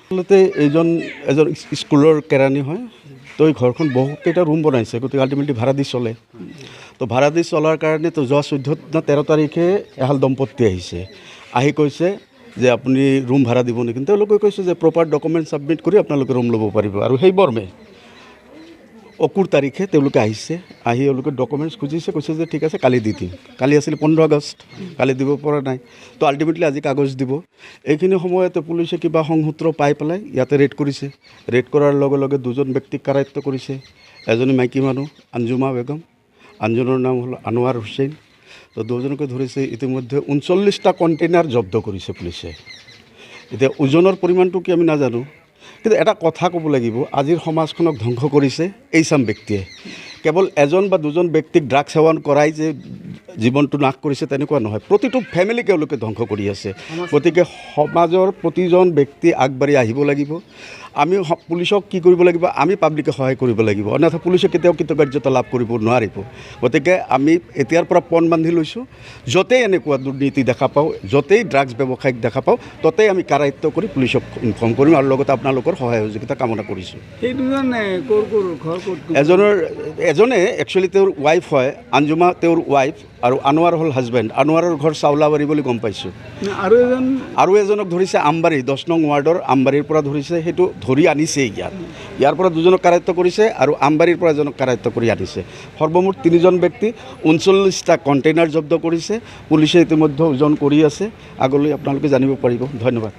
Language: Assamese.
আচলতে এজন স্কুলৰ কেৰাণী হয়, তো এই ঘৰখন বহুকেইটা ৰুম বনাইছে, গতিকে আল্টিমেটলি ভাড়া দি চলে। তো ভাড়া দি চলাৰ কাৰণে তো যোৱা 14 তাৰিখে এহাল দম্পতি আহিছে, আহি কৈছে যে আপুনি ৰুম ভাড়া দিব নেকি। তেওঁলোকে কৈছে যে প্ৰপাৰ ডকুমেণ্ট ছাবমিট কৰি আপোনালোকে ৰুম ল'ব পাৰিব। আৰু সেই মৰ্মে 21 তাৰিখে তেওঁলোকে আহিছে, আহি তেওঁলোকে ডকুমেণ্টছ খুজিছে, কৈছে যে ঠিক আছে কালি দি দিম। কালি আছিল 15 আগষ্ট, কালি দিব পৰা নাই। তো আল্টিমেটলি আজি কাগজ দিব। এইখিনি সময়তে পুলিচে কিবা সংসূত্ৰ পাই পেলাই ইয়াতে ৰেড কৰিছে। ৰেড কৰাৰ লগে লগে দুজন ব্যক্তিক কাৰায়ত্ব কৰিছে। এজনী মাইকী মানুহ আঞ্জুমা বেগম, আনজনৰ নাম হ'ল আনোৱাৰ হুছেইন। তো দুজনকে ধৰিছে। ইতিমধ্যে 39টা কণ্টেইনাৰ জব্দ কৰিছে পুলিচে। এতিয়া ওজনৰ পৰিমাণটো কি আমি নাজানো, কিন্তু এটা কথা ক'ব লাগিব, আজিৰ সমাজখনক ধ্বংস কৰিছে এই চাম ব্যক্তিয়ে। কেৱল এজন বা দুজন ব্যক্তিক ড্ৰাগছ সেৱন কৰাই যে জীৱনটো নাশ কৰিছে তেনেকুৱা নহয়, প্ৰতিটো ফেমিলিক তেওঁলোকে ধ্বংস কৰি আছে। গতিকে সমাজৰ প্ৰতিজন ব্যক্তি আগবাঢ়ি আহিব লাগিব। আমি পুলিচক কি কৰিব লাগিব, আমি পাব্লিকে সহায় কৰিব লাগিব, অন্যথা পুলিচে কেতিয়াও কৃতকাৰ্যতা লাভ কৰিব নোৱাৰিব। গতিকে আমি এতিয়াৰ পৰা পণ বান্ধি লৈছোঁ, য'তেই এনেকুৱা দুৰ্নীতি দেখা পাওঁ, য'তেই ড্ৰাগছ ব্যৱসায়িক দেখা পাওঁ, ত'তেই আমি কাৰায়ত্ব কৰি পুলিচক ইনফৰ্ম কৰিম আৰু লগতে আপোনালোকৰ সহায় সহযোগিতা কামনা কৰিছোঁ। সেই দুজনে এজনে একচুৱেলি তেওঁৰ ৱাইফ হয়, আঞ্জুমা তেওঁৰ ৱাইফ, আৰু আনোৱাৰ হ'ল হাজবেণ্ড। আনোৱাৰৰ ঘৰ চাউলাবাৰী বুলি গম পাইছোঁ। আৰু এজনক ধৰিছে আমবাৰী 10 নং ৱাৰ্ডৰ আমবাৰীৰ পৰা ধৰিছে, সেইটো ধৰি আনিছে ইয়াৰ পৰা দুজনক কাৰায়ত্ব কৰিছে আৰু আমবাৰীৰ পৰা এজনক কাৰায়ত্ব কৰি আনিছে। সৰ্বমুঠ 3জন ব্যক্তি, 39টা কণ্টেইনাৰ জব্দ কৰিছে। পুলিচে ইতিমধ্যে ওজন কৰি আছে, আগলৈ আপোনালোকে জানিব পাৰিব। ধন্যবাদ।